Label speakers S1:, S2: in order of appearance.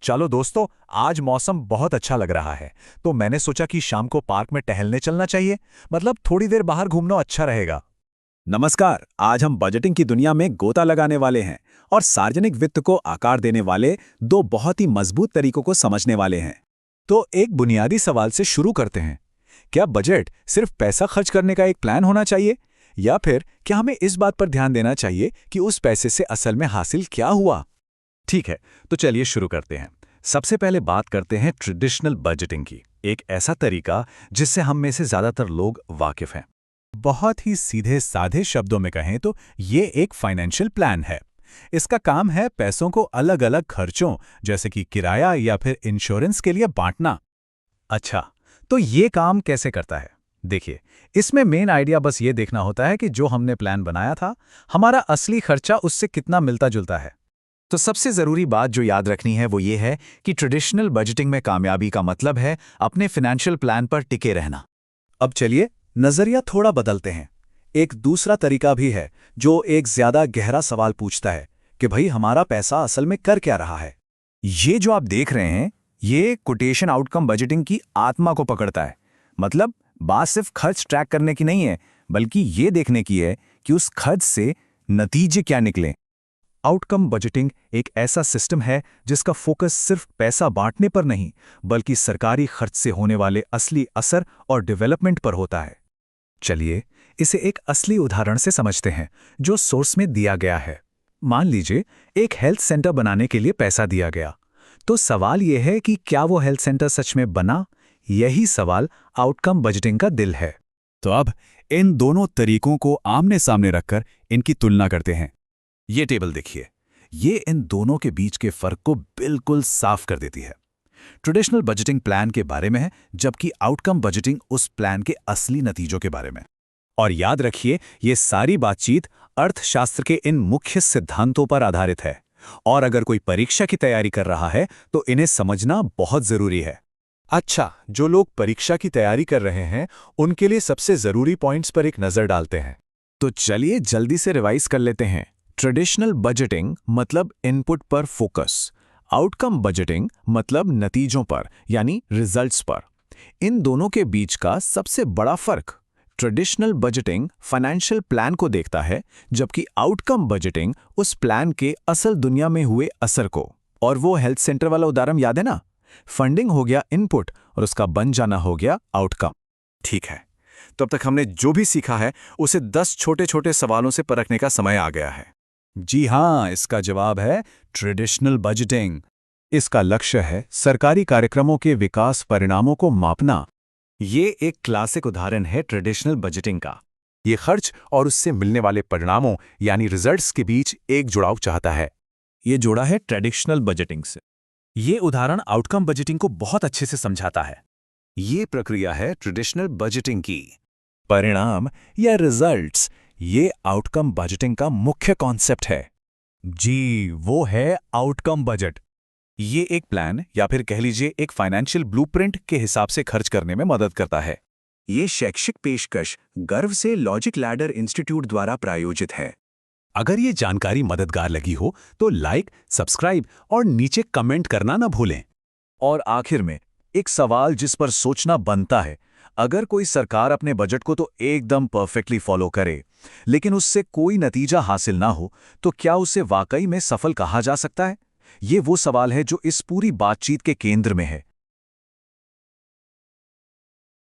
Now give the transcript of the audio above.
S1: चलो दोस्तों, आज मौसम बहुत अच्छा लग रहा है, तो मैंने सोचा कि शाम को पार्क में टहलने चलना चाहिए। मतलब थोड़ी देर बाहर घूमना अच्छा रहेगा।
S2: नमस्कार। आज हम बजटिंग की दुनिया में गोता लगाने वाले हैं और सार्वजनिक वित्त को आकार देने वाले दो बहुत ही मजबूत तरीकों को समझने वाले हैं।
S1: तो एक बुनियादी सवाल से शुरू करते हैं। क्या बजट सिर्फ पैसा खर्च करने का एक प्लान होना चाहिए, या फिर क्या हमें इस बात पर ध्यान देना चाहिए कि उस पैसे से असल में हासिल क्या हुआ? ठीक है, तो चलिए शुरू करते हैं। सबसे पहले बात करते हैं ट्रेडिशनल बजटिंग की, एक ऐसा तरीका जिससे हम में से ज्यादातर लोग वाकिफ हैं। बहुत ही सीधे साधे शब्दों में कहें तो ये एक फाइनेंशियल प्लान है। इसका काम है पैसों को अलग अलग खर्चों, जैसे कि किराया या फिर इंश्योरेंस के लिए बांटना। अच्छा, तो ये काम कैसे करता है? देखिए, इसमें मेन आइडिया बस ये देखना होता है कि जो हमने प्लान बनाया था, हमारा असली खर्चा उससे कितना मिलता जुलता है। तो सबसे ज़रूरी बात जो याद रखनी है वो ये है कि ट्रेडिशनल बजटिंग में कामयाबी का मतलब है अपने फाइनेंशियल प्लान पर टिके रहना। अब चलिए नज़रिया थोड़ा बदलते हैं। एक दूसरा तरीका भी है जो एक ज़्यादा गहरा सवाल पूछता है कि भाई हमारा पैसा असल में कर क्या रहा है।
S2: ये जो आप देख रहे हैं, ये कोटेशन आउटकम बजटिंग की आत्मा को पकड़ता है। मतलब बात सिर्फ खर्च ट्रैक करने की नहीं है, बल्कि ये देखने की है कि उस खर्च से नतीजे क्या निकले।
S1: आउटकम बजटिंग एक ऐसा सिस्टम है जिसका फोकस सिर्फ पैसा बांटने पर नहीं, बल्कि सरकारी खर्च से होने वाले असली असर और डेवलपमेंट पर होता है। चलिए इसे एक असली उदाहरण से समझते हैं जो सोर्स में दिया गया है। मान लीजिए एक हेल्थ सेंटर बनाने के लिए पैसा दिया गया। तो सवाल यह है कि क्या वो हेल्थ सेंटर सच में बना? यही सवाल आउटकम बजटिंग का दिल है।
S2: तो अब इन दोनों तरीकों को आमने सामने रखकर इनकी तुलना करते हैं।
S1: ये टेबल देखिए, ये इन दोनों के बीच के फर्क को बिल्कुल साफ कर देती है। ट्रेडिशनल बजटिंग प्लान के बारे में है, जबकि आउटकम बजटिंग उस प्लान के असली नतीजों के बारे में। और याद रखिए, ये सारी बातचीत अर्थशास्त्र के इन मुख्य सिद्धांतों पर आधारित है। और अगर कोई परीक्षा की तैयारी कर रहा है तो इन्हें समझना बहुत जरूरी है। अच्छा, जो लोग परीक्षा की तैयारी कर रहे हैं उनके लिए सबसे जरूरी पॉइंट्स पर एक नजर डालते हैं।
S2: तो चलिए जल्दी से रिवाइज कर लेते हैं।
S1: ट्रेडिशनल बजटिंग मतलब इनपुट पर फोकस, आउटकम बजटिंग मतलब नतीजों पर यानी रिजल्ट्स पर। इन दोनों के बीच का सबसे बड़ा फर्क, ट्रेडिशनल बजटिंग फाइनेंशियल प्लान को देखता है, जबकि आउटकम बजटिंग उस प्लान के असल दुनिया में हुए असर को। और वो हेल्थ सेंटर वाला उदाहरण याद है ना? फंडिंग हो गया इनपुट और उसका बन जाना हो गया आउटकम। ठीक है, तो अब तक हमने जो भी सीखा है उसे 10 छोटे छोटे सवालों से परखने का समय आ गया है। जी हाँ, इसका जवाब है ट्रेडिशनल बजटिंग। इसका लक्ष्य है सरकारी कार्यक्रमों के विकास परिणामों को मापना। ये एक क्लासिक उदाहरण है ट्रेडिशनल बजटिंग का। ये खर्च और उससे मिलने वाले परिणामों यानी रिजल्ट्स के बीच एक जुड़ाव चाहता है। ये जोड़ा है ट्रेडिशनल बजटिंग से। ये उदाहरण आउटकम बजटिंग को बहुत अच्छे से समझाता है। ये प्रक्रिया है ट्रेडिशनल बजटिंग की। परिणाम या रिजल्ट्स, ये आउटकम बजटिंग का मुख्य कॉन्सेप्ट है। जी, वो है आउटकम बजट। ये एक प्लान या फिर कह लीजिए एक फाइनेंशियल ब्लूप्रिंट के हिसाब से खर्च करने में मदद करता है। ये शैक्षिक पेशकश गर्व से लॉजिक लैडर इंस्टीट्यूट द्वारा प्रायोजित है। अगर ये जानकारी मददगार लगी हो तो लाइक, सब्सक्राइब और नीचे कमेंट करना ना भूलें। और आखिर में एक सवाल जिस पर सोचना बनता है, अगर कोई सरकार अपने बजट को तो एकदम परफेक्टली फॉलो करे, लेकिन उससे कोई नतीजा हासिल ना हो, तो क्या उसे वाकई में सफल कहा जा सकता है? ये वो सवाल है जो इस पूरी बातचीत के केंद्र में है।